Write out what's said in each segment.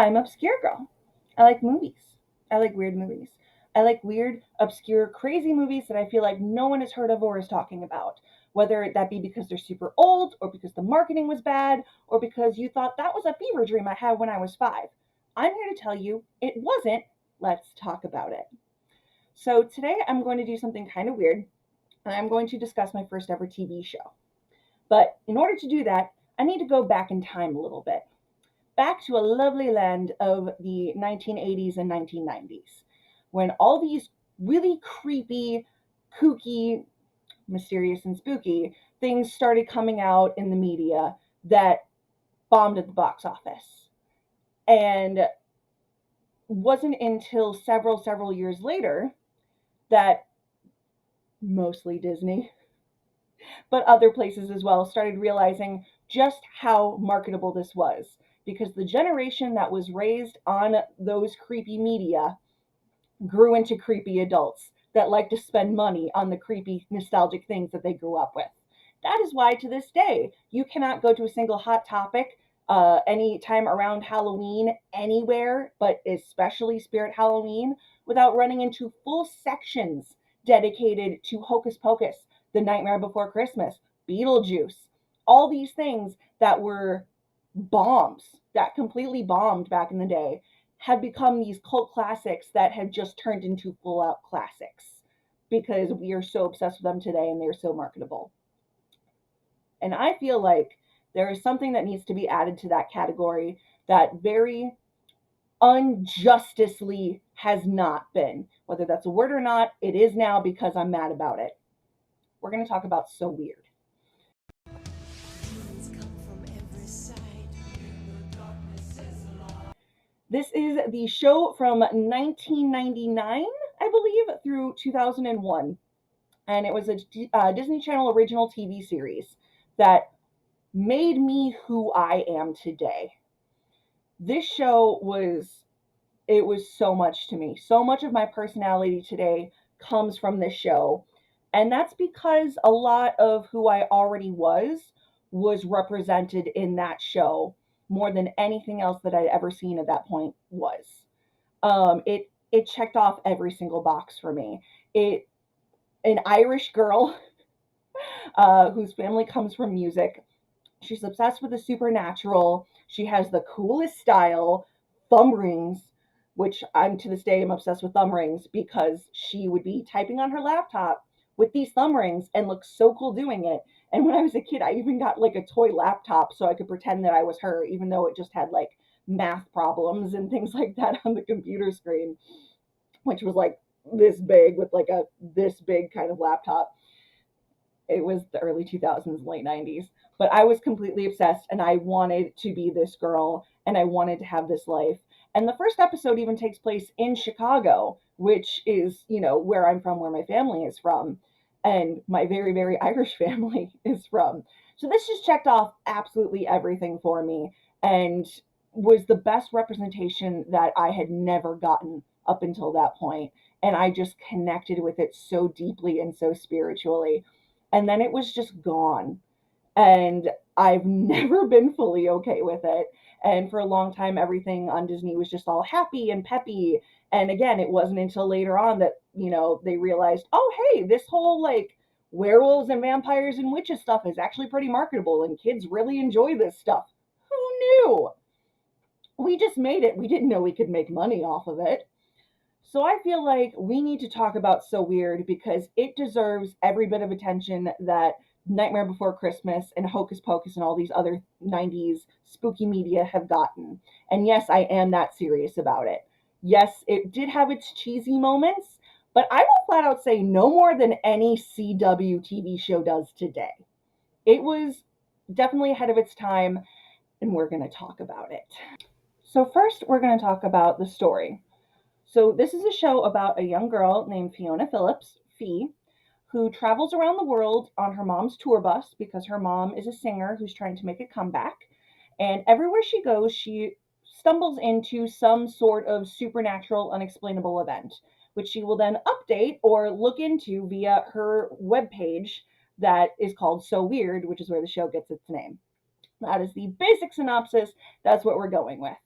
I'm Obscure Girl. I like movies. I like weird movies. I like weird, obscure, crazy movies that I feel like no one has heard of or is talking about. Whether that be because they're super old, or because the marketing was bad, or because you thought that was a fever dream I had when I was 5. I'm here to tell you it wasn't. Let's talk about it. So today I'm going to do something kind of weird, and I'm going to discuss my first ever TV show. But in order to do that, I need to go back in time a little bit, back to a lovely land of the 1980s and 1990s, when all these really creepy, kooky, mysterious, and spooky things started coming out in the media that bombed at the box office. And wasn't until several years later that mostly Disney, but other places as well, started realizing just how marketable this was. Because the generation that was raised on those creepy media grew into creepy adults that like to spend money on the creepy, nostalgic things that they grew up with. That is why, to this day, you cannot go to a single Hot Topic any time around Halloween anywhere, but especially Spirit Halloween, without running into full sections dedicated to Hocus Pocus, The Nightmare Before Christmas, Beetlejuice, all these things that were bombs, that completely bombed back in the day, have become these cult classics that have just turned into full out classics because we are so obsessed with them today and they're so marketable. And I feel like there is something that needs to be added to that category that very unjustly has not been. Whether that's a word or not, it is now because I'm mad about it. We're going to talk about So Weird. This is the show from 1999, I believe, through 2001. And it was a Disney Channel original TV series that made me who I am today. This show was, it was so much to me. So much of my personality today comes from this show. And that's because a lot of who I already was represented in that show more than anything else that I'd ever seen at that point was. It checked off every single box for me. It An Irish girl whose family comes from music. She's obsessed with the supernatural. She has the coolest style, thumb rings, which I'm to this day am obsessed with thumb rings because she would be typing on her laptop with these thumb rings and look so cool doing it. And when I was a kid, I even got like a toy laptop so I could pretend that I was her, even though it just had like math problems and things like that on the computer screen, which was like this big with like a this big kind of laptop. It was the early 2000s, late 90s. But I was completely obsessed and I wanted to be this girl and I wanted to have this life. And the first episode even takes place in Chicago, which is, where I'm from, where my family is from, and my very, very Irish family is from. So this just checked off absolutely everything for me and was the best representation that I had never gotten up until that point. And I just connected with it so deeply and so spiritually, and then it was just gone. And I've never been fully okay with it. And for a long time, everything on Disney was just all happy and peppy. And again, it wasn't until later on that, they realized, oh, hey, this whole like werewolves and vampires and witches stuff is actually pretty marketable and kids really enjoy this stuff. Who knew? We just made it. We didn't know we could make money off of it. So I feel like we need to talk about So Weird because it deserves every bit of attention that Nightmare Before Christmas and Hocus Pocus and all these other 90s spooky media have gotten. And yes, I am that serious about it. Yes, it did have its cheesy moments, but I will flat out say no more than any CW TV show does today. It was definitely ahead of its time, and we're going to talk about it. So, first, we're going to talk about the story. So this is a show about a young girl named Fiona Phillips, Fee, who travels around the world on her mom's tour bus because her mom is a singer who's trying to make a comeback. And everywhere she goes, she stumbles into some sort of supernatural, unexplainable event, which she will then update or look into via her webpage that is called So Weird, which is where the show gets its name. That is the basic synopsis. That's what we're going with.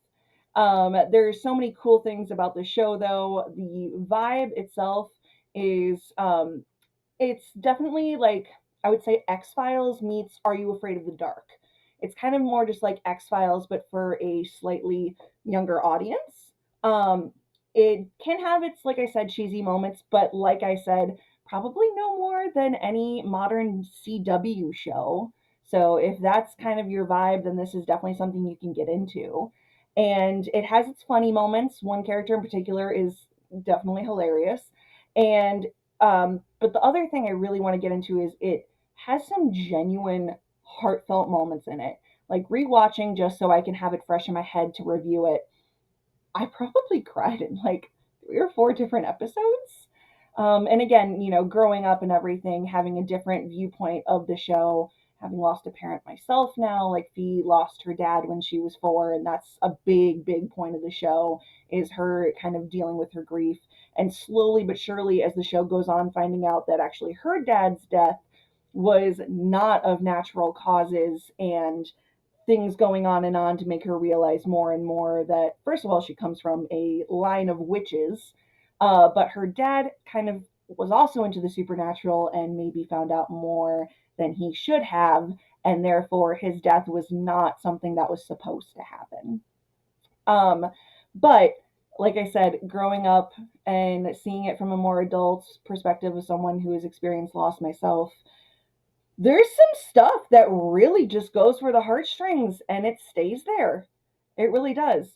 There's so many cool things about the show, though. The vibe itself is it's definitely like, I would say, X Files meets Are You Afraid of the Dark? It's kind of more just like X Files, but for a slightly younger audience. Um, it can have its, like I said, cheesy moments, but like I said, probably no more than any modern CW show. So if that's kind of your vibe, then this is definitely something you can get into. And it has its funny moments. One character in particular is definitely hilarious. And but the other thing I really want to get into is it has some genuine heartfelt moments in it. Like rewatching just so I can have it fresh in my head to review it, I probably cried in like 3 or 4 different episodes. And again, growing up and everything, having a different viewpoint of the show, having lost a parent myself now, like Fee lost her dad when she was 4, and that's a big, big point of the show, is her kind of dealing with her grief. And slowly but surely, as the show goes on, finding out that actually her dad's death was not of natural causes, and things going on and on to make her realize more and more that, first of all, she comes from a line of witches, but her dad kind of was also into the supernatural and maybe found out more than he should have, and therefore his death was not something that was supposed to happen. Um, but like I said, growing up and seeing it from a more adult perspective of someone who has experienced loss myself, there's some stuff that really just goes for the heartstrings and it stays there. It really does.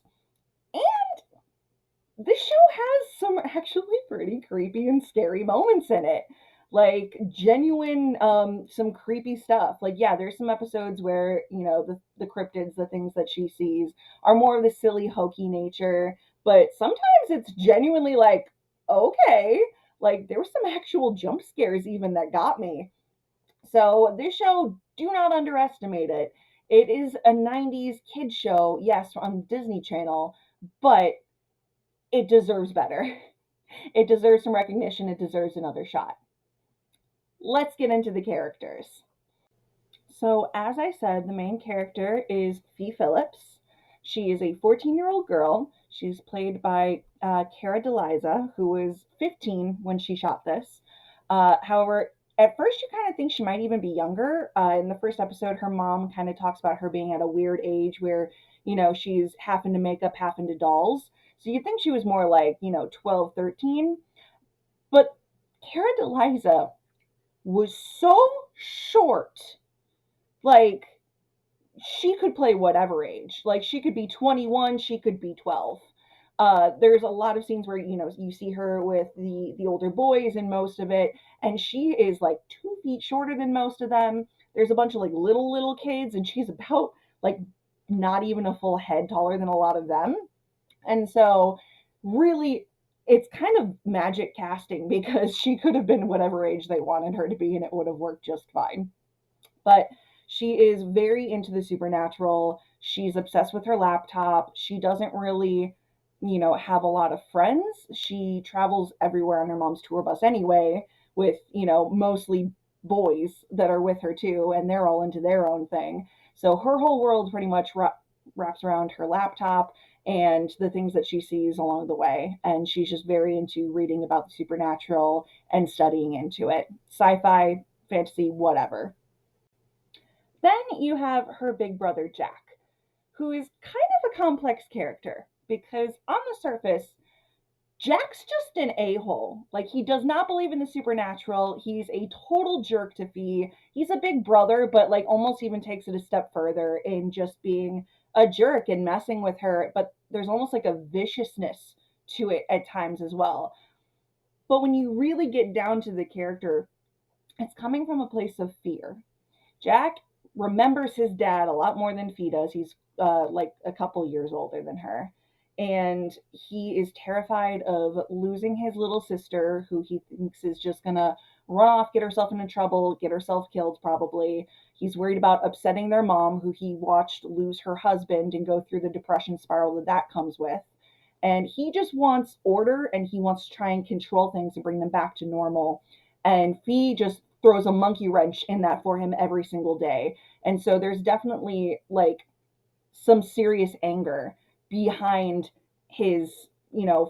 And this show has some actually pretty creepy and scary moments in it. Like genuine some creepy stuff. Like yeah, there's some episodes where, the cryptids, the things that she sees are more of the silly hokey nature, but sometimes it's genuinely like, okay, like there were some actual jump scares even that got me. So this show, do not underestimate it. It is a 90s kid show, yes, on Disney Channel, but it deserves better. It deserves some recognition. It deserves another shot. Let's get into the characters. So, as I said, the main character is Fee Phillips. She is a 14-year-old girl. She's played by Cara DeLiza, who was 15 when she shot this. However, at first you kind of think she might even be younger. In the first episode, her mom kind of talks about her being at a weird age where, she's half into makeup, half into dolls. So you'd think she was more like, 12, 13. But Cara DeLiza was so short. Like, she could play whatever age. Like she could be 21, she could be 12. There's a lot of scenes where you see her with the older boys in most of it, and she is like 2 feet shorter than most of them. There's a bunch of like little kids, and she's about like not even a full head taller than a lot of them. And so, really, it's kind of magic casting because she could have been whatever age they wanted her to be, and it would have worked just fine. But she is very into the supernatural. She's obsessed with her laptop. She doesn't really, have a lot of friends. She travels everywhere on her mom's tour bus anyway, with, mostly boys that are with her too, and they're all into their own thing. So her whole world pretty much wraps around her laptop and the things that she sees along the way. And she's just very into reading about the supernatural and studying into it. Sci fi, fantasy, whatever. Then you have her big brother, Jack, who is kind of a complex character because on the surface, Jack's just an a hole. Like, he does not believe in the supernatural. He's a total jerk to Fee. He's a big brother, but, like, almost even takes it a step further in just being a jerk and messing with her. But there's almost like a viciousness to it at times as well. But when you really get down to the character, it's coming from a place of fear. Jack remembers his dad a lot more than Fee does. He's like a couple years older than her. And he is terrified of losing his little sister, who he thinks is just going to run off, get herself into trouble, get herself killed, probably. He's worried about upsetting their mom, who he watched lose her husband and go through the depression spiral that comes with. And he just wants order, and he wants to try and control things and bring them back to normal. And Fee just throws a monkey wrench in that for him every single day. And so there's definitely like some serious anger behind his,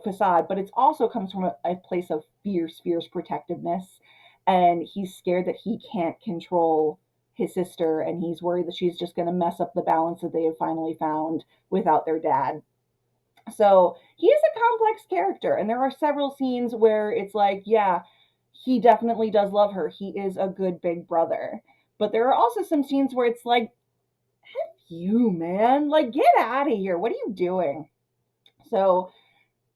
facade, but it also comes from a place of fierce protectiveness. And he's scared that he can't control his sister, and he's worried that she's just going to mess up the balance that they have finally found without their dad. So he is a complex character, and there are several scenes where it's like, yeah, he definitely does love her. He is a good big brother. But there are also some scenes where it's like, you, man, like, get out of here. What are you doing? So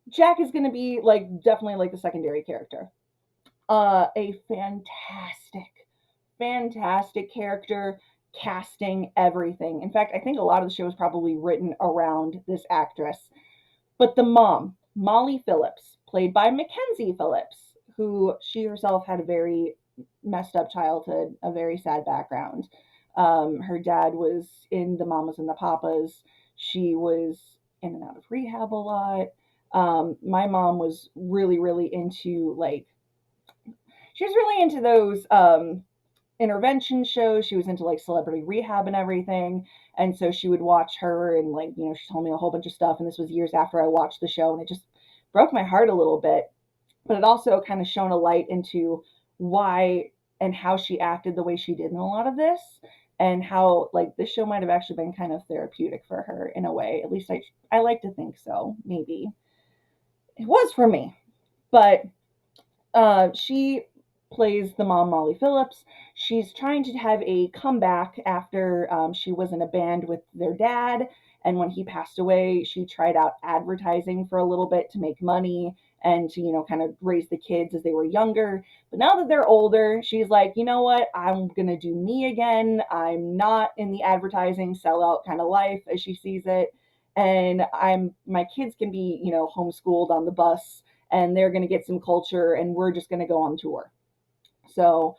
Jack is going to be like definitely like the secondary character. A fantastic character, casting, everything. In fact, I think a lot of the show is probably written around this actress. But the mom, Molly Phillips, played by Mackenzie Phillips, who she herself had a very messed up childhood, a very sad background. Her dad was in the Mamas and the Papas. She was in and out of rehab a lot. My mom was really into like, she was really into those intervention shows. She was into like celebrity rehab and everything. And so she would watch her and like, she told me a whole bunch of stuff. And this was years after I watched the show, and it just broke my heart a little bit. But it also kind of shone a light into why and how she acted the way she did in a lot of this, and how like this show might have actually been kind of therapeutic for her in a way. At least I like to think so. Maybe it was for me. But she plays the mom, Molly Phillips. She's trying to have a comeback after she was in a band with their dad. And when he passed away, she tried out advertising for a little bit to make money and to, kind of raise the kids as they were younger. But now that they're older, she's like, you know what? I'm going to do me again. I'm not in the advertising sellout kind of life as she sees it. And my kids can be, homeschooled on the bus, and they're going to get some culture, and we're just going to go on tour. So,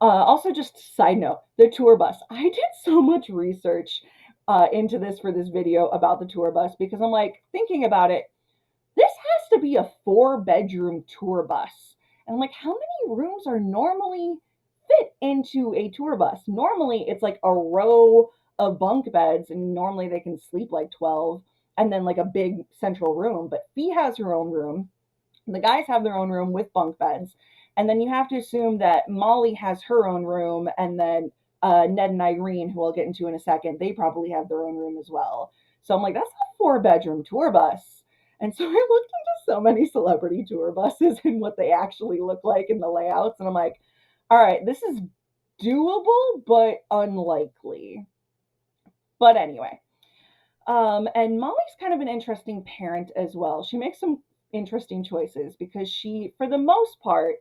also just side note, the tour bus. I did so much research into this for this video about the tour bus, because I'm like thinking about it. This has to be a 4-bedroom tour bus. And I'm like, how many rooms are normally fit into a tour bus? Normally it's like a row of bunk beds, and normally they can sleep like 12, and then like a big central room. But Fee has her own room. The guys have their own room with bunk beds. And then you have to assume that Molly has her own room, and then Ned and Irene, who I'll get into in a second, they probably have their own room as well. So I'm like, that's a 4-bedroom tour bus. And so I looked into so many celebrity tour buses and what they actually look like in the layouts. And I'm like, all right, this is doable, but unlikely. But anyway, and Molly's kind of an interesting parent as well. She makes some interesting choices because she, for the most part,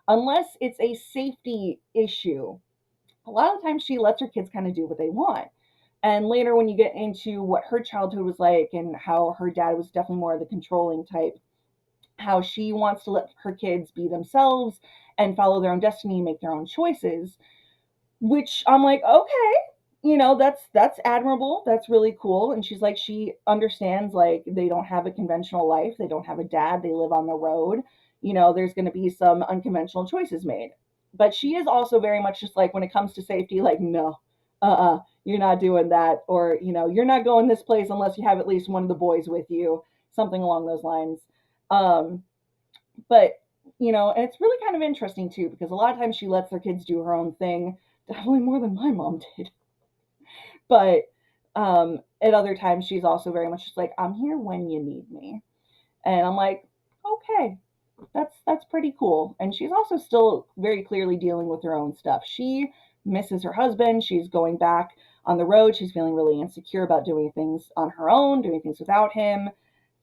unless it's a safety issue, a lot of the times she lets her kids kind of do what they want. And later, when you get into what her childhood was like and how her dad was definitely more of the controlling type, how she wants to let her kids be themselves and follow their own destiny, make their own choices, which I'm like, okay, that's admirable. That's really cool. And she's like, she understands like they don't have a conventional life. They don't have a dad. They live on the road. There's going to be some unconventional choices made. But she is also very much just like when it comes to safety, like, no, you're not doing that. Or, you're not going this place unless you have at least one of the boys with you, something along those lines. Um, but, and it's really kind of interesting too, because a lot of times she lets their kids do her own thing, definitely more than my mom did. But at other times, she's also very much just like, I'm here when you need me. And I'm like, okay, that's pretty cool. And she's also still very clearly dealing with her own stuff. She misses her husband. She's going back on the road. She's feeling really insecure about doing things on her own, doing things without him,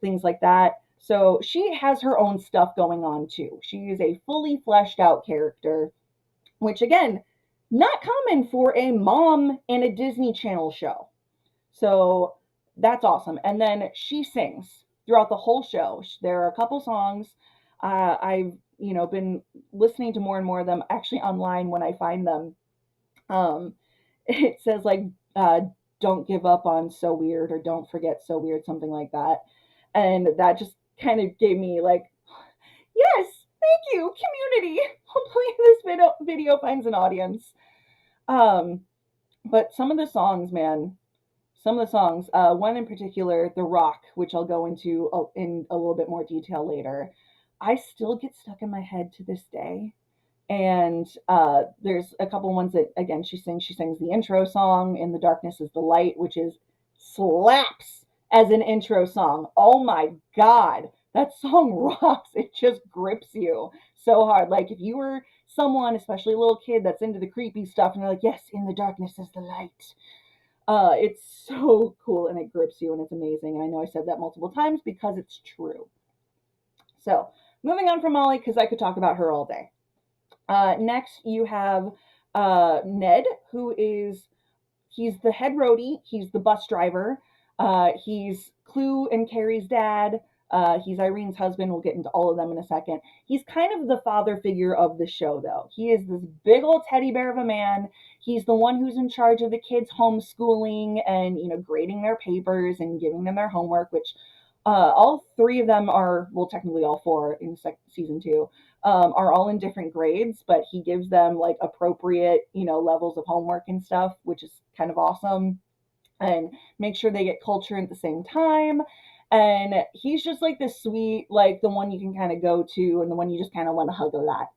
things like that. So she has her own stuff going on too. She is a fully fleshed out character, which again, not common for a mom in a Disney Channel show. So that's awesome. And then she sings throughout the whole show. There are a couple songs. I've been listening to more and more of them actually online when I find them. It says like "Don't give up on So Weird" or "Don't forget So Weird," something like that, and that just kind of gave me like, yes, thank you, community. Hopefully this video finds an audience. But some of the songs, man, some of the songs, one in particular, The Rock, which I'll go into in a little bit more detail later, I still get stuck in my head to this day. And there's a couple ones that, again, she sings. She sings the intro song, In the Darkness is the Light, which is slaps as an intro song. Oh my God. That song rocks. It just grips you so hard. Like if you were someone, especially a little kid that's into the creepy stuff, and you're like, yes, in the darkness is the light. It's so cool and it grips you and it's amazing. And I know I said that multiple times because it's true. So moving on from Molly, because I could talk about her all day. Next, you have Ned, he's the head roadie. He's the bus driver. He's Clue and Carrie's dad. He's Irene's husband. We'll get into all of them in a second. He's kind of the father figure of the show, though. He is this big old teddy bear of a man. He's the one who's in charge of the kids' homeschooling and, grading their papers and giving them their homework, which all three of them are, well, technically all four in season 2, are all in different grades, but he gives them like appropriate, levels of homework and stuff, which is kind of awesome. And make sure they get culture at the same time. And he's just like this sweet, like the one you can kind of go to and the one you just kind of want to hug a lot.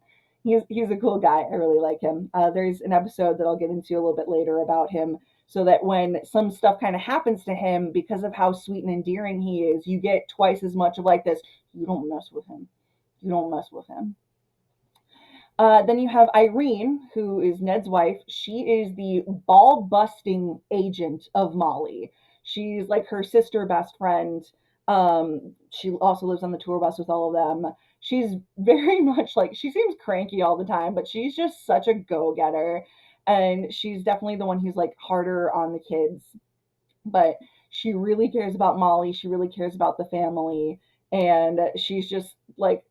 He's a cool guy. I really like him. There's an episode that I'll get into a little bit later about him, so that when some stuff kind of happens to him, because of how sweet and endearing he is, you get twice as much of like this, you don't mess with him. You don't mess with him. Then you have Irene, who is Ned's wife. She is the ball busting agent of Molly. She's like her sister best friend. She also lives on the tour bus with all of them. She's very much like, she seems cranky all the time, but she's just such a go getter. And she's definitely the one who's like harder on the kids. But she really cares about Molly. She really cares about the family. And she's just like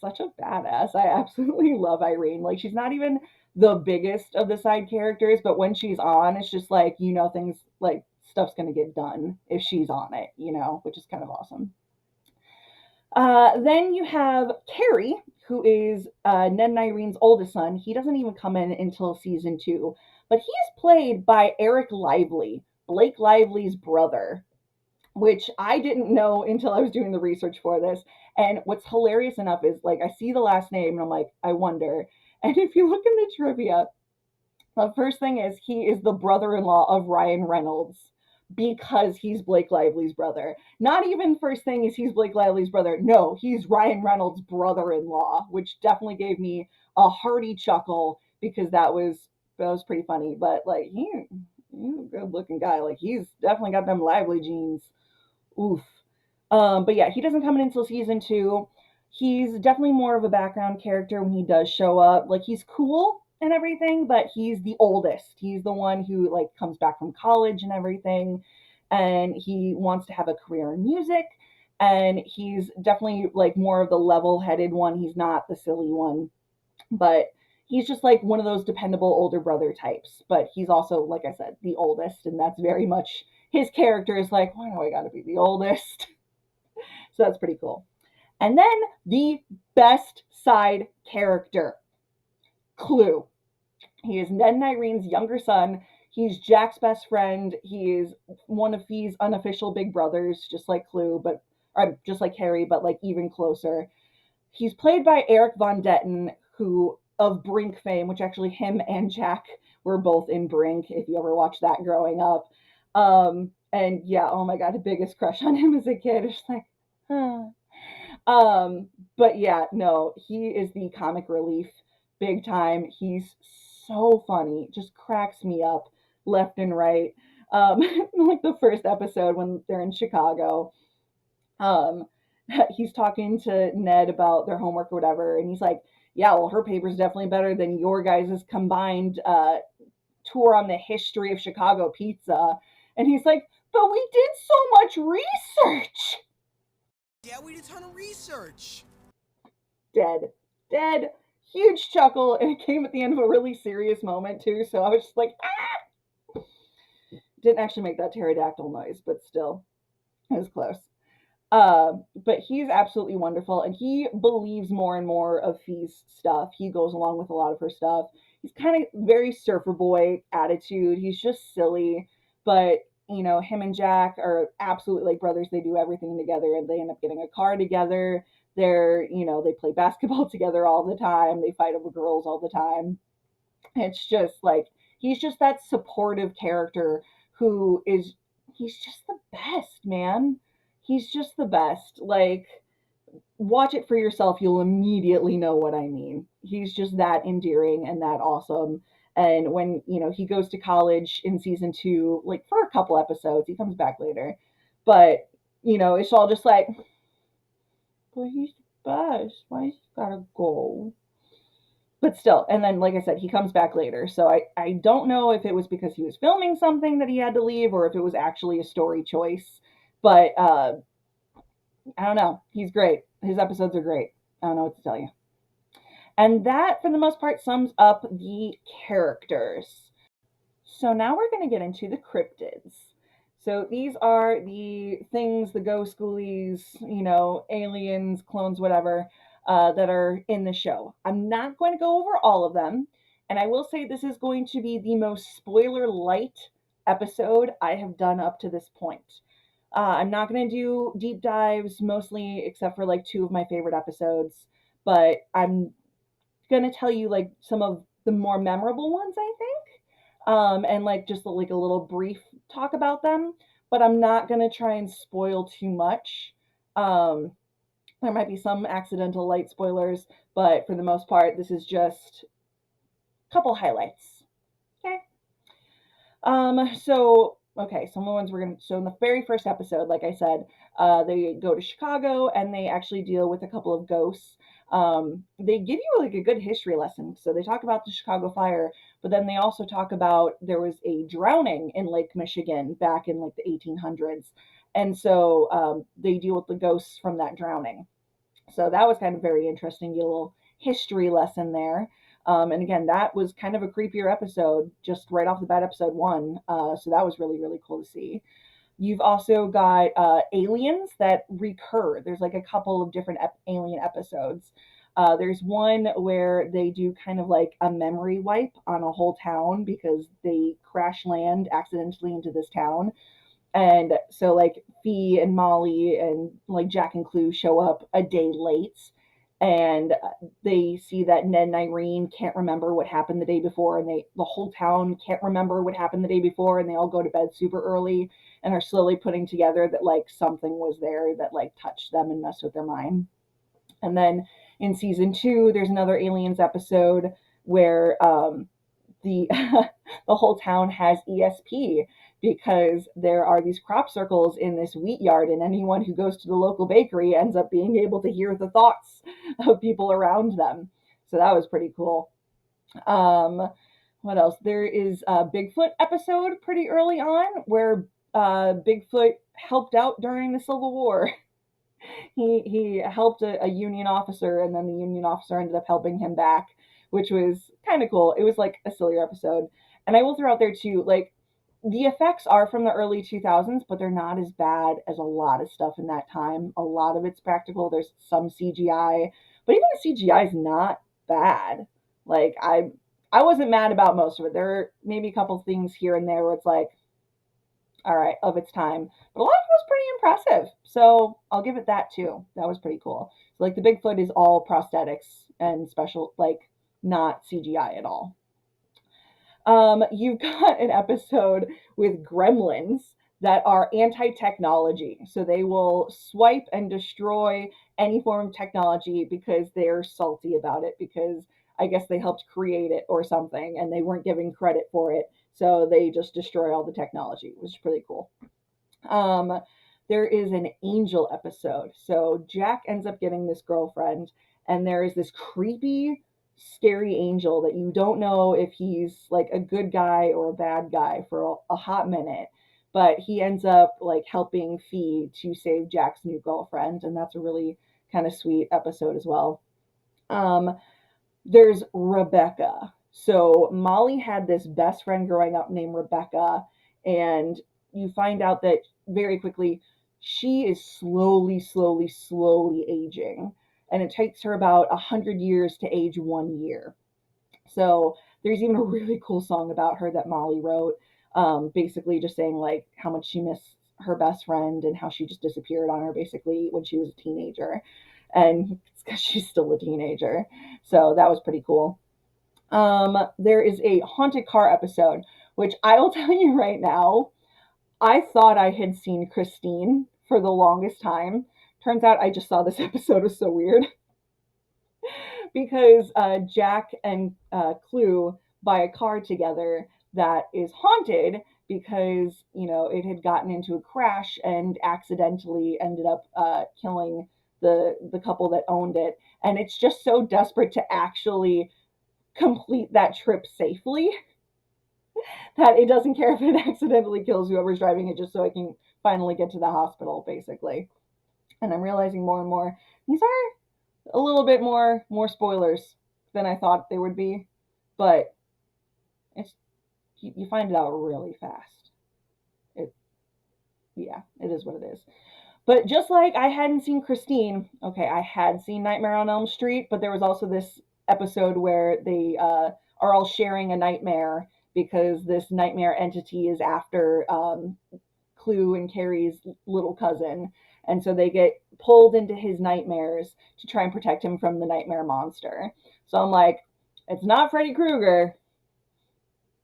such a badass. I absolutely love Irene. Like she's not even the biggest of the side characters, but when she's on, it's just like, things like stuff's going to get done if she's on it, which is kind of awesome. Then you have Carrie, who is Ned and Irene's oldest son. He doesn't even come in until season 2, but he's played by Eric Lively, Blake Lively's brother, which I didn't know until I was doing the research for this. And what's hilarious enough is like I see the last name and I'm like, I wonder. And if you look in the trivia, the first thing is he is the brother-in-law of Ryan Reynolds because he's Blake Lively's brother. Not even first thing is he's Blake Lively's brother. No, he's Ryan Reynolds' brother-in-law, which definitely gave me a hearty chuckle because that was pretty funny. But like he's a good-looking guy. Like he's definitely got them Lively genes. Oof. But yeah, he doesn't come in until season 2. He's definitely more of a background character when he does show up. Like he's cool and everything, but he's the oldest. He's the one who like comes back from college and everything, and he wants to have a career in music. And he's definitely like more of the level-headed one. He's not the silly one, but he's just like one of those dependable older brother types. But he's also, like I said, the oldest, and that's very much his character is like, why do I gotta be the oldest? So that's pretty cool. And then the best side character, Clue. He is Ned and Irene's younger son. He's Jack's best friend. He is one of Fee's unofficial big brothers, just like Clue, but just like Harry, but like even closer. He's played by Eric Von Detten, who of Brink fame, which actually him and Jack were both in Brink, if you ever watched that growing up. And yeah, oh my god, the biggest crush on him as a kid. It's like, huh. But yeah, no, he is the comic relief big time. He's so funny, just cracks me up left and right. Um, like the first episode when they're in Chicago, um, he's talking to Ned about their homework or whatever, and he's like, "Yeah, well, her paper's definitely better than your guys' combined tour on the history of Chicago pizza." And he's like, "But we did so much research." Yeah, we did a ton of research. Dead. Huge chuckle, and it came at the end of a really serious moment too. So I was just like, ah! Didn't actually make that pterodactyl noise, but still, it was close. But he's absolutely wonderful, and he believes more and more of Fee's stuff. He goes along with a lot of her stuff. He's kind of very surfer boy attitude. He's just silly, but him and Jack are absolutely like brothers. They do everything together, and they end up getting a car together. They play basketball together all the time. They fight over girls all the time. It's just like he's just that supportive character who is he's just the best, man. He's just the best. Like, watch it for yourself, you'll immediately know what I mean. He's just that endearing and that awesome. And when, he goes to college in season 2, like for a couple episodes, he comes back later. But, it's all just like, but he's the best. Why he's gotta go? But still, and then like I said, he comes back later. So I don't know if it was because he was filming something that he had to leave or if it was actually a story choice. But I don't know. He's great. His episodes are great. I don't know what to tell you. And that, for the most part, sums up the characters. So now we're going to get into the cryptids. So these are the things, the ghost ghoulies, aliens, clones, whatever, that are in the show. I'm not going to go over all of them. And I will say this is going to be the most spoiler light episode I have done up to this point. I'm not going to do deep dives, mostly except for like 2 of my favorite episodes. But I'm gonna tell you like some of the more memorable ones, I think, and like just like a little brief talk about them. But I'm not gonna try and spoil too much. Um, there might be some accidental light spoilers, but for the most part, this is just a couple highlights. Okay. Some of the ones we're gonna. So in the very first episode, like I said, they go to Chicago and they actually deal with a couple of ghosts. They give you like a good history lesson. So they talk about the Chicago fire, but then they also talk about there was a drowning in Lake Michigan back in like the 1800s, and so they deal with the ghosts from that drowning. So that was kind of very interesting. Get a little history lesson there. And again, that was kind of a creepier episode, just right off the bat, episode 1. So that was really, really cool to see. You've also got aliens that recur. There's like a couple of different alien episodes. There's one where they do kind of like a memory wipe on a whole town because they crash land accidentally into this town. And so like Fee and Molly and like Jack and Clue show up a day late, and they see that Ned and Irene can't remember what happened the day before, and the whole town can't remember what happened the day before, and they all go to bed super early and are slowly putting together that like something was there that like touched them and messed with their mind. And then in season 2 there's another aliens episode where the the whole town has ESP because there are these crop circles in this wheat yard, and anyone who goes to the local bakery ends up being able to hear the thoughts of people around them. So that was pretty cool. Um, what else? There is a Bigfoot episode pretty early on where Bigfoot helped out during the Civil War. He helped a Union officer, and then the Union officer ended up helping him back, which was kind of cool. It was like a sillier episode. And I will throw out there too, like the effects are from the early 2000s, but they're not as bad as a lot of stuff in that time. A lot of it's practical. There's some CGI, but even the CGI is not bad. Like I wasn't mad about most of it. There are maybe a couple things here and there where it's like, all right, of its time. But a lot of it was pretty impressive. So I'll give it that too. That was pretty cool. So like the Bigfoot is all prosthetics and special, like not CGI at all. You've got an episode with gremlins that are anti-technology. So they will swipe and destroy any form of technology because they're salty about it, because I guess they helped create it or something and they weren't giving credit for it. So they just destroy all the technology, which is pretty cool. Um, there is an angel episode. So Jack ends up getting this girlfriend, and there is this creepy, scary angel that you don't know if he's like a good guy or a bad guy for a hot minute. But he ends up like helping Fee to save Jack's new girlfriend, and that's a really kind of sweet episode as well. Um, there's Rebecca. So Molly had this best friend growing up named Rebecca, and you find out that very quickly she is slowly, slowly, slowly aging, and it takes her about 100 years to age 1 year. So there's even a really cool song about her that Molly wrote. basically just saying like how much she missed her best friend and how she just disappeared on her basically when she was a teenager, and it's because she's still a teenager. So that was pretty cool. There is a haunted car episode, which I will tell you right now, I thought I had seen Christine for the longest time. Turns out I just saw this episode. It was so weird because Jack and Clue buy a car together that is haunted because it had gotten into a crash and accidentally ended up killing the couple that owned it, and it's just so desperate to actually complete that trip safely that it doesn't care if it accidentally kills whoever's driving it just so I can finally get to the hospital, basically. And I'm realizing more and more these are a little bit more spoilers than I thought they would be, but it's you find it out really fast. It Yeah, it is what it is. But just like I hadn't seen Christine, okay, I had seen Nightmare on Elm Street, but there was also this episode where they are all sharing a nightmare because this nightmare entity is after Clue and Carrie's little cousin. And so they get pulled into his nightmares to try and protect him from the nightmare monster. So I'm like, it's not Freddy Krueger,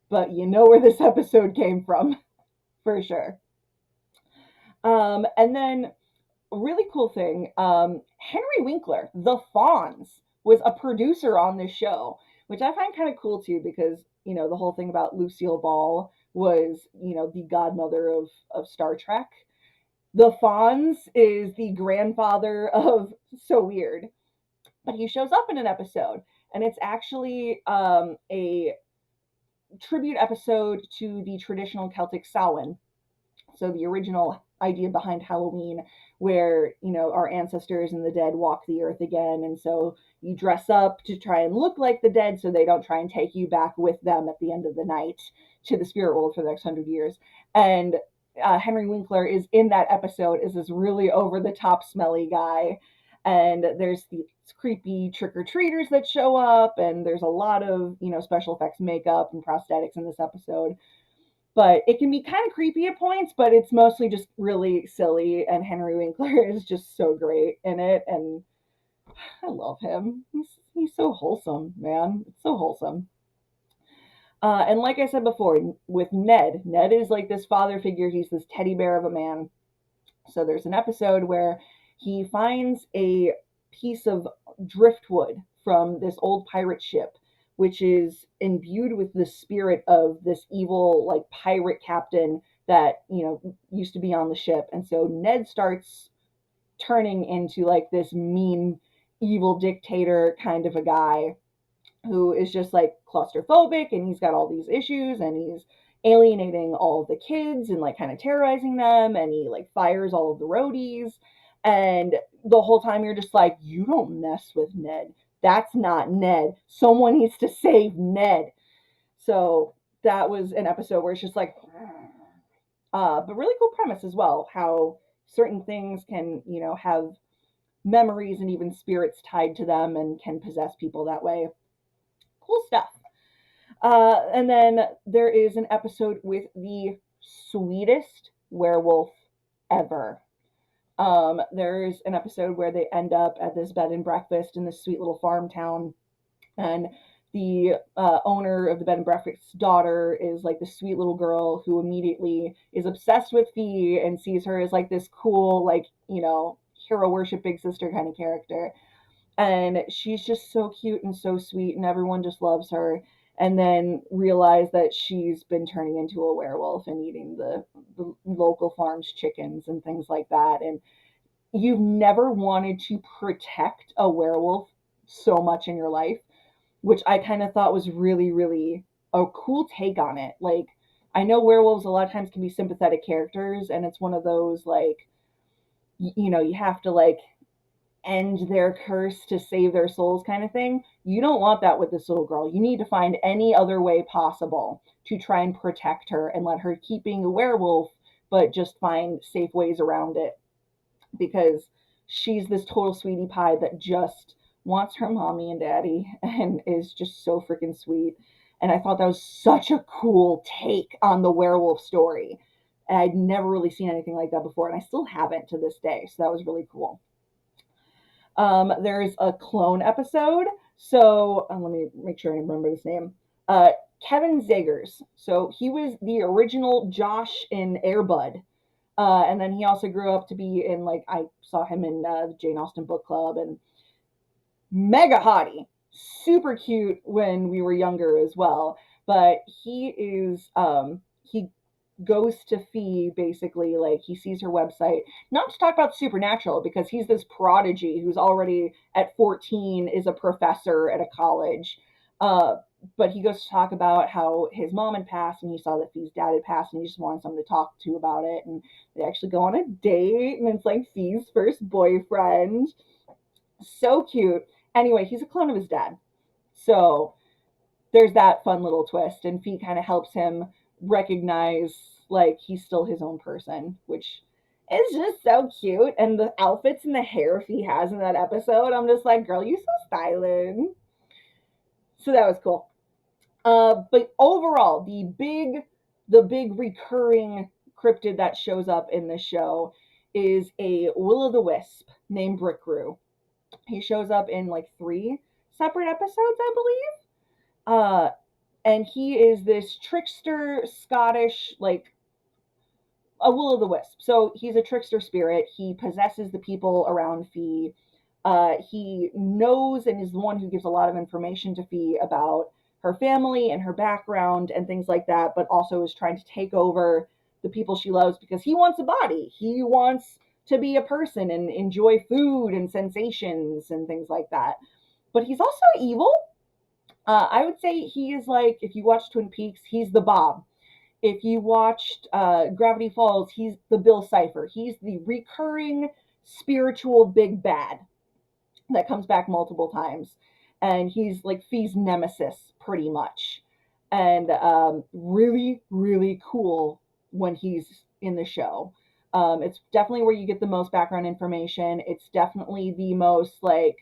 but you know where this episode came from for sure. And then a really cool thing, Henry Winkler, the Fonz, was a producer on this show, which I find kind of cool too because, the whole thing about Lucille Ball was, the godmother of Star Trek. The Fonz is the grandfather of So Weird, but he shows up in an episode, and it's actually a tribute episode to the traditional Celtic Samhain. So the original idea behind Halloween, where our ancestors and the dead walk the earth again, and so you dress up to try and look like the dead, so they don't try and take you back with them at the end of the night to the spirit world for the next 100 years. And Henry Winkler is in that episode is this really over the top smelly guy, and there's these creepy trick or treaters that show up, and there's a lot of special effects, makeup, and prosthetics in this episode, but it can be kind of creepy at points, but it's mostly just really silly, and Henry Winkler is just so great in it, and I love him. He's so wholesome, man. It's so wholesome. And like I said before, with Ned is like this father figure. He's this teddy bear of a man. So there's an episode where he finds a piece of driftwood from this old pirate ship, which is imbued with the spirit of this evil, like, pirate captain that, used to be on the ship. And so Ned starts turning into like this mean, evil dictator kind of a guy who is just like claustrophobic, and he's got all these issues, and he's alienating all of the kids and like kind of terrorizing them, and he like fires all of the roadies, and the whole time you're just like, you don't mess with Ned. That's not Ned. Someone needs to save Ned. So that was an episode where it's just like but really cool premise as well, how certain things can have memories and even spirits tied to them and can possess people that way. Cool stuff. And then there is an episode with the sweetest werewolf ever. There's an episode where they end up at this bed and breakfast in this sweet little farm town, and the owner of the bed and breakfast's daughter is like this sweet little girl who immediately is obsessed with Fee and sees her as like this cool, like, hero worship big sister kind of character, and she's just so cute and so sweet, and everyone just loves her. And then realize that she's been turning into a werewolf and eating the local farm's chickens and things like that. And you've never wanted to protect a werewolf so much in your life, which I kind of thought was really, really a cool take on it. Like, I know werewolves a lot of times can be sympathetic characters, and it's one of those, like, you have to, like, end their curse to save their souls kind of thing. You don't want that with this little girl. You need to find any other way possible to try and protect her and let her keep being a werewolf, but just find safe ways around it, because she's this total sweetie pie that just wants her mommy and daddy and is just so freaking sweet. And I thought that was such a cool take on the werewolf story. And I'd never really seen anything like that before, and I still haven't to this day. So that was really cool. There's a clone episode. So let me make sure I remember this name. Kevin Zegers. So he was the original Josh in Air Bud. And then he also grew up to be in, like, I saw him in the Jane Austen book club, and mega hottie. Super cute when we were younger as well. But he goes to Fee basically, like, he sees her website, not to talk about Supernatural, because he's this prodigy who's already at 14 is a professor at a college. Uh, but he goes to talk about how his mom had passed, and he saw that Fee's dad had passed, and he just wanted someone to talk to about it. And they actually go on a date, and it's like Fee's first boyfriend. So cute. Anyway, he's a clone of his dad. So there's that fun little twist, and Fee kind of helps him recognize, like, he's still his own person, which is just so cute. And the outfits and the hair Fee has in that episode, I'm just like, girl, you so styling. So that was cool. But overall, the big recurring cryptid that shows up in this show is a will-o'-the-wisp named Brickrew. He shows up in like 3 separate episodes, I believe. And he is this trickster Scottish, like, a will-o'-the-wisp. So he's a trickster spirit. He possesses the people around Fee. He knows and is the one who gives a lot of information to Fee about her family and her background and things like that, but also is trying to take over the people she loves because he wants a body. He wants to be a person and enjoy food and sensations and things like that. But he's also evil. I would say he is, like, if you watch Twin Peaks, he's the Bob. If you watched Gravity Falls, he's the Bill Cipher. He's the recurring spiritual big bad that comes back multiple times. And he's like Fee's nemesis, pretty much. And really, really cool when he's in the show. It's definitely where you get the most background information. It's definitely the most, like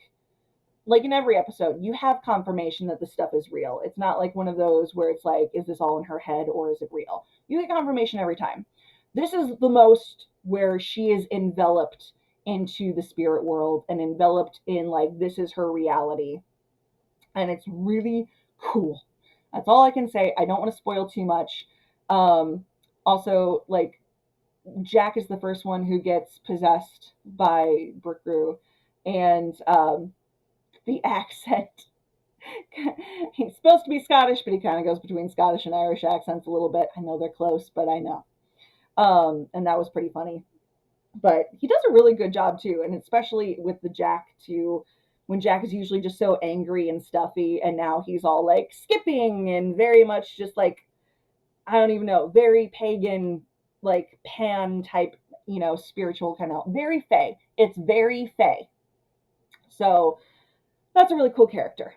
in every episode, you have confirmation that the stuff is real. It's not like one of those where it's like, is this all in her head or is it real? You get confirmation every time. This is the most where she is enveloped into the spirit world and enveloped in, like, this is her reality. And it's really cool. That's all I can say. I don't want to spoil too much. Also, like, Jack is the first one who gets possessed by Brickrew, and the accent. He's supposed to be Scottish, but he kind of goes between Scottish and Irish accents a little bit. I know they're close, but I know. And that was pretty funny. But he does a really good job too, and especially with the Jack too, when Jack is usually just so angry and stuffy, and now he's all like skipping and very much just like, I don't even know, very pagan, like Pan type, spiritual kind of, very Fey. It's very Fey. So that's a really cool character.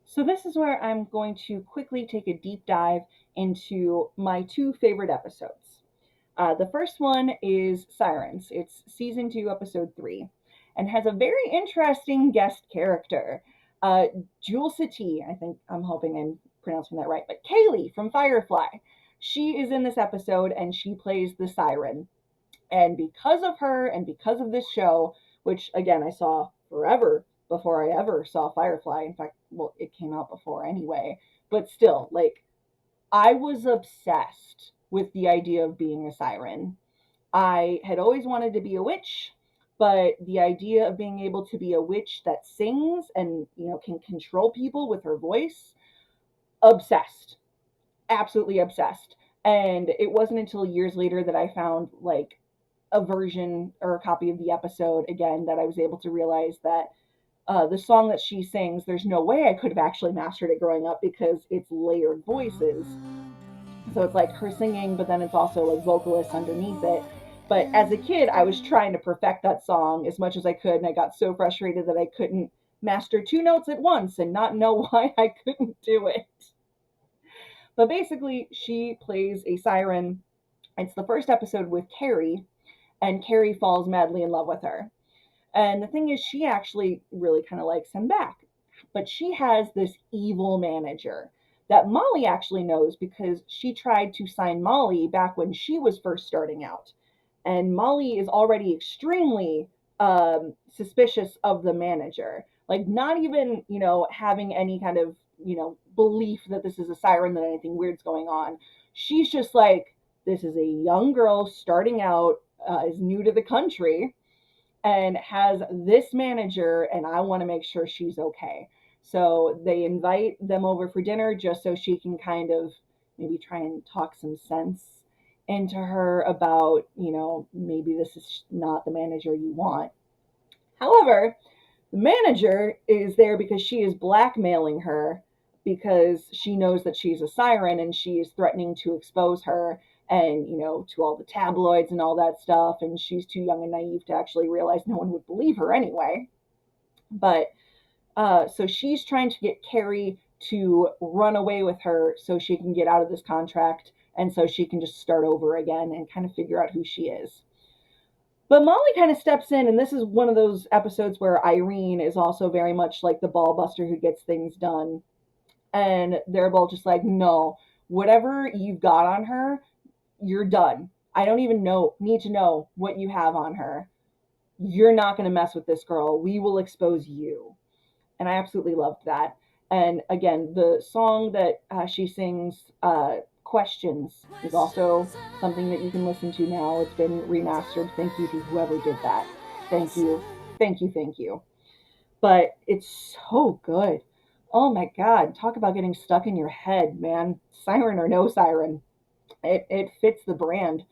So this is where I'm going to quickly take a deep dive into my 2 favorite episodes. The first one is Sirens. It's season 2, episode 3, and has a very interesting guest character. Jewel Sati, I think, I'm hoping I'm pronouncing that right, but Kaylee from Firefly. She is in this episode and she plays the siren. And because of her and because of this show, which again I saw forever before I ever saw Firefly. In fact, well, it came out before anyway. But still, like, I was obsessed with the idea of being a siren. I had always wanted to be a witch, but the idea of being able to be a witch that sings and, can control people with her voice, obsessed. Absolutely obsessed. And it wasn't until years later that I found, like, a version or a copy of the episode again that I was able to realize that the song that she sings, there's no way I could have actually mastered it growing up because it's layered voices. So it's like her singing, but then it's also like vocalists underneath it. But as a kid, I was trying to perfect that song as much as I could, and I got so frustrated that I couldn't master 2 notes at once and not know why I couldn't do it. But basically, she plays a siren. It's the first episode with Carrie, and Carrie falls madly in love with her. And the thing is, she actually really kind of likes him back. but she has this evil manager that Molly actually knows because she tried to sign Molly back when she was first starting out. And Molly is already extremely suspicious of the manager. Like, not even, having any kind of, belief that this is a siren, that anything weird's going on. She's just like, this is a young girl starting out, is new to the country, and has this manager, and I want to make sure she's okay. So they invite them over for dinner just so she can kind of maybe try and talk some sense into her about, maybe this is not the manager you want. However, the manager is there because she is blackmailing her because she knows that she's a siren and she is threatening to expose her and, to all the tabloids and all that stuff. And she's too young and naive to actually realize no one would believe her anyway. But so she's trying to get Carrie to run away with her so she can get out of this contract and so she can just start over again and kind of figure out who she is. But Molly kind of steps in, and this is one of those episodes where Irene is also very much like the ball buster who gets things done. And they're both just like, no, whatever you've got on her, you're done. I don't even need to know what you have on her. You're not going to mess with this girl. We will expose you. And I absolutely loved that. And again, the song that she sings, Questions, is also something that you can listen to now. It's been remastered. Thank you to whoever did that. Thank you. Thank you. Thank you. But it's so good. Oh my God. Talk about getting stuck in your head, man. Siren or no siren. It fits the brand.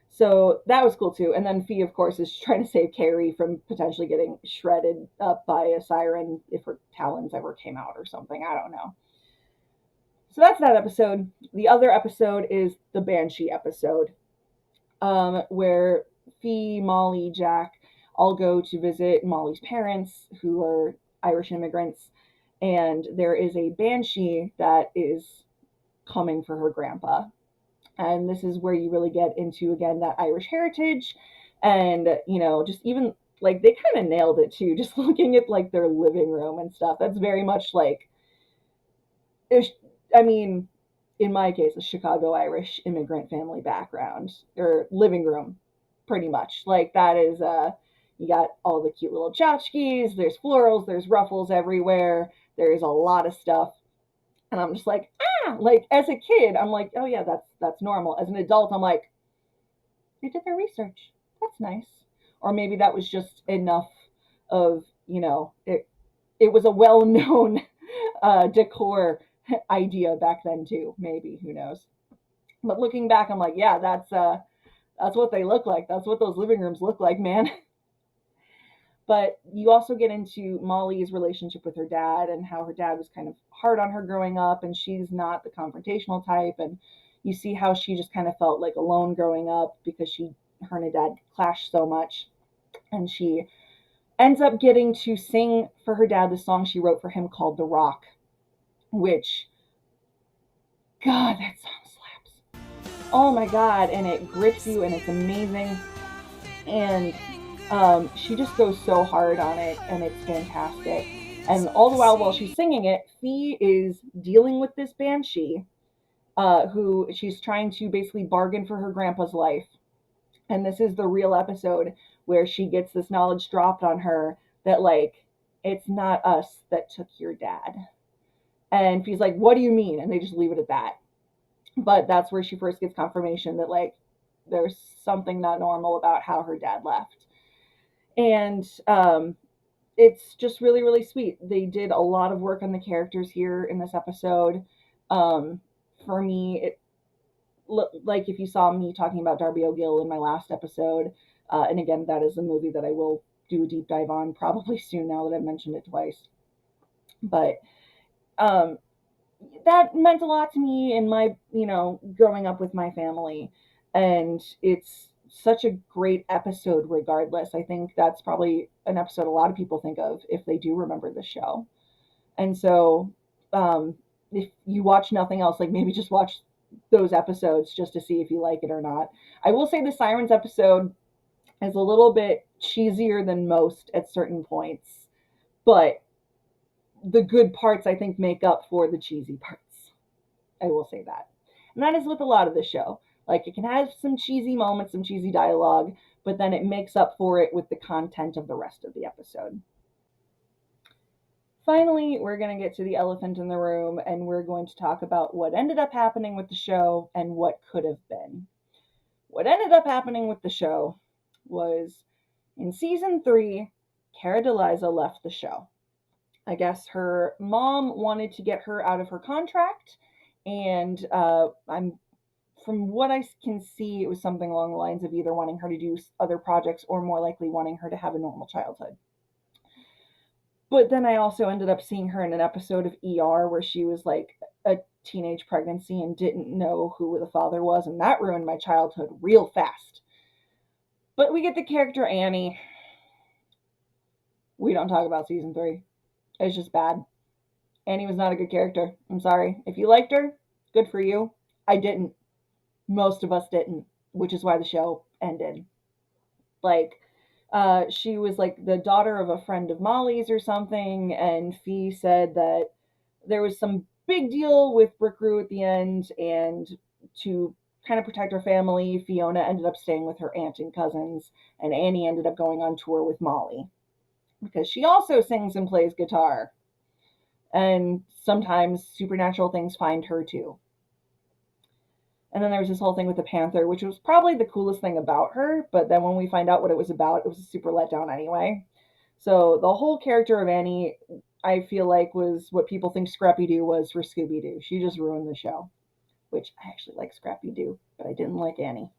So that was cool too. And then Fee, of course, is trying to save Carrie from potentially getting shredded up by a siren if her talons ever came out or something. I don't know. So that's that episode. The other episode is the Banshee episode, where Fee, Molly, Jack all go to visit Molly's parents, who are Irish immigrants, and there is a Banshee that is coming for her grandpa. And this is where you really get into, again, that Irish heritage. And, just even like they kind of nailed it too, just looking at like their living room and stuff. That's very much like, I mean, in my case, a Chicago Irish immigrant family background or living room, pretty much. Like that is, you got all the cute little tchotchkes, there's florals, there's ruffles everywhere, there's a lot of stuff. And I'm just like, like as a kid, I'm like, oh yeah, that's normal. As an adult, I'm like, they did their research. That's nice. Or maybe that was just enough of, it was a well-known decor idea back then too. Maybe, who knows? But looking back, I'm like, yeah, that's what they look like. That's what those living rooms look like, man. But you also get into Molly's relationship with her dad and how her dad was kind of hard on her growing up, and she's not the confrontational type. And you see how she just kind of felt like alone growing up because her and her dad clashed so much. And she ends up getting to sing for her dad the song she wrote for him called The Rock, which, God, that song slaps. Oh my God, and it grips you and it's amazing. And she just goes so hard on it, and it's fantastic. And all the while she's singing it, Fee is dealing with this Banshee, who she's trying to basically bargain for her grandpa's life. And this is the real episode where she gets this knowledge dropped on her that, like, it's not us that took your dad. And Fee's like, what do you mean? And they just leave it at that. But that's where she first gets confirmation that, like, there's something not normal about how her dad left. And it's just really, really sweet. They did a lot of work on the characters here in this episode. For me, it like if you saw me talking about Darby O'Gill in my last episode, and again, that is a movie that I will do a deep dive on probably soon now that I've mentioned it twice. But that meant a lot to me in my, growing up with my family. And it's such a great episode regardless. I think that's probably an episode a lot of people think of if they do remember the show. And so if you watch nothing else, like maybe just watch those episodes just to see if you like it or not. I will say the Sirens episode is a little bit cheesier than most at certain points, but the good parts, I think, make up for the cheesy parts. I will say that. And that is with a lot of the show. Like, it can have some cheesy moments, some cheesy dialogue, but then it makes up for it with the content of the rest of the episode. Finally, we're going to get to the elephant in the room, and we're going to talk about what ended up happening with the show and what could have been. What ended up happening with the show was in season 3, Cara DeLiza left the show. I guess her mom wanted to get her out of her contract, and from what I can see, it was something along the lines of either wanting her to do other projects or more likely wanting her to have a normal childhood. But then I also ended up seeing her in an episode of ER where she was like a teenage pregnancy and didn't know who the father was, and that ruined my childhood real fast. But we get the character Annie. We don't talk about season 3. It's just bad. Annie was not a good character. I'm sorry. If you liked her, good for you. I didn't. Most of us didn't, which is why the show ended. Like, she was like the daughter of a friend of Molly's or something, and Fee said that there was some big deal with Brick Rue at the end, and to kind of protect her family, Fiona ended up staying with her aunt and cousins, and Annie ended up going on tour with Molly because she also sings and plays guitar. And sometimes supernatural things find her too. And then there was this whole thing with the Panther, which was probably the coolest thing about her, but then when we find out what it was about, it was a super letdown anyway. So the whole character of Annie, I feel like, was what people think Scrappy Doo was for Scooby Doo. She just ruined the show, which I actually like Scrappy Doo, but I didn't like Annie.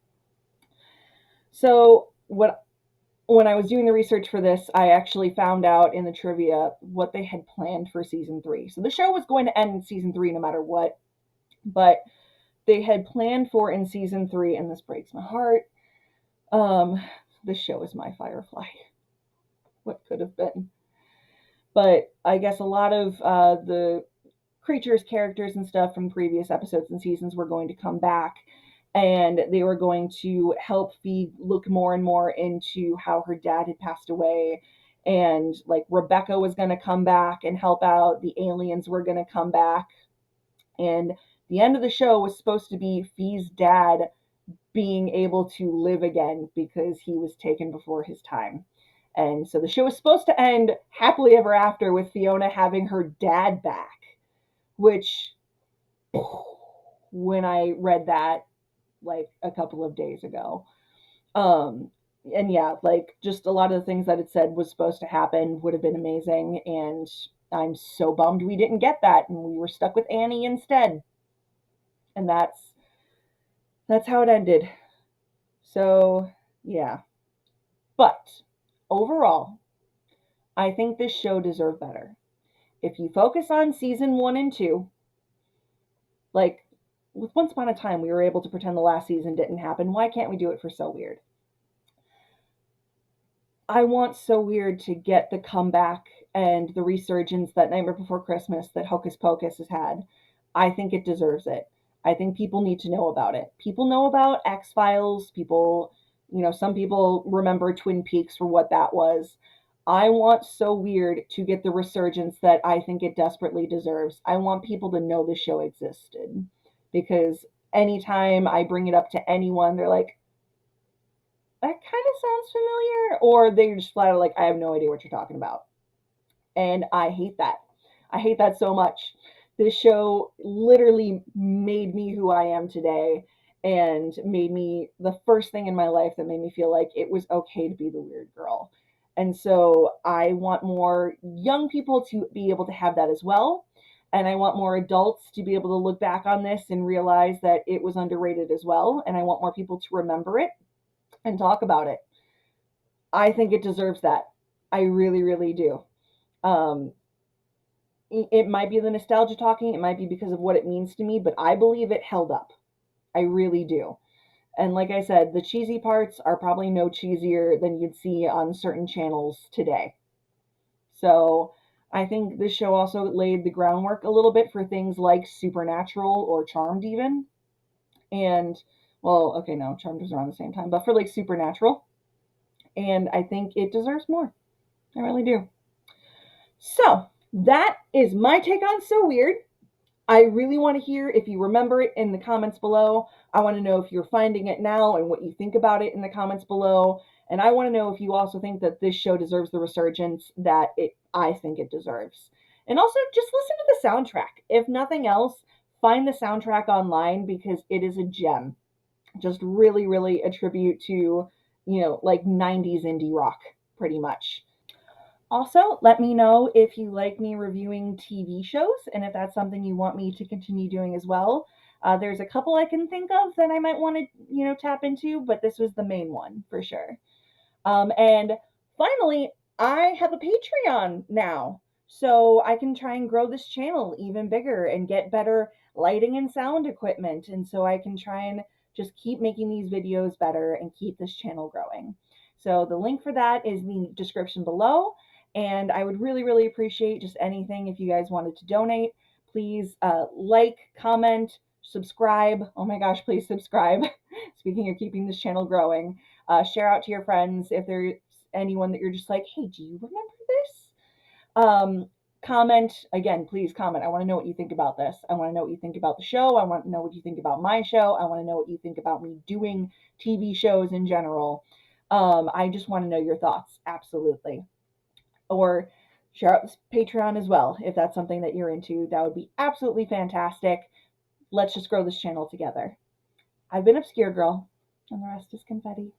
So when I was doing the research for this, I actually found out in the trivia what they had planned for season 3. So the show was going to end in season 3 no matter what, but they had planned for in season 3, and this breaks my heart. This show is my Firefly. What could have been? But I guess a lot of the creatures, characters, and stuff from previous episodes and seasons were going to come back, and they were going to help Fee look more and more into how her dad had passed away. And like Rebecca was going to come back and help out. The aliens were going to come back. And the end of the show was supposed to be Fee's dad being able to live again because he was taken before his time. And so the show was supposed to end happily ever after with Fiona having her dad back, which when I read that like a couple of days ago, and yeah, like just a lot of the things that it said was supposed to happen would have been amazing, and I'm so bummed we didn't get that and we were stuck with Annie instead. And that's how it ended. So, yeah. But overall, I think this show deserved better. If you focus on season 1 and 2, like with Once Upon a Time, we were able to pretend the last season didn't happen. Why can't we do it for So Weird? I want So Weird to get the comeback and the resurgence that Nightmare Before Christmas that Hocus Pocus has had. I think it deserves it. I think people need to know about it. People know about X-Files. People, some people remember Twin Peaks for what that was. I want So Weird to get the resurgence that I think it desperately deserves. I want people to know the show existed, because anytime I bring it up to anyone, they're like, that kind of sounds familiar, or they're just flat out like, I have no idea what you're talking about. And I hate that. I hate that so much. This show literally made me who I am today, and made me the first thing in my life that made me feel like it was okay to be the weird girl. And so I want more young people to be able to have that as well. And I want more adults to be able to look back on this and realize that it was underrated as well. And I want more people to remember it and talk about it. I think it deserves that. I really, really do. Um, it might be the nostalgia talking, it might be because of what it means to me, but I believe it held up. I really do. And like I said, the cheesy parts are probably no cheesier than you'd see on certain channels today. So I think this show also laid the groundwork a little bit for things like Supernatural or Charmed even. And, well, okay, no, Charmed was around the same time, but for like Supernatural. And I think it deserves more. I really do. So that is my take on So Weird. I really want to hear if you remember it in the comments below. I want to know if you're finding it now and what you think about it in the comments below. And I want to know if you also think that this show deserves the resurgence that I think it deserves. And also just listen to the soundtrack. If nothing else, find the soundtrack online because it is a gem. Just really, really a tribute to, like 90s indie rock, pretty much. Also, let me know if you like me reviewing TV shows and if that's something you want me to continue doing as well. There's a couple I can think of that I might want to, tap into, but this was the main one for sure. And finally, I have a Patreon now, so I can try and grow this channel even bigger and get better lighting and sound equipment. And so I can try and just keep making these videos better and keep this channel growing. So the link for that is in the description below. And I would really, really appreciate just anything if you guys wanted to donate. Please like, comment, subscribe. Oh my gosh, please subscribe. Speaking of keeping this channel growing. Share out to your friends if there's anyone that you're just like, hey, do you remember this? Comment again, please comment. I want to know what you think about this. I want to know what you think about the show. I want to know what you think about my show. I want to know what you think about me doing TV shows in general. I just want to know your thoughts. Absolutely. Or share out this Patreon as well if that's something that you're into. That would be absolutely fantastic. Let's just grow this channel together. I've been Obscure Girl, and the rest is confetti.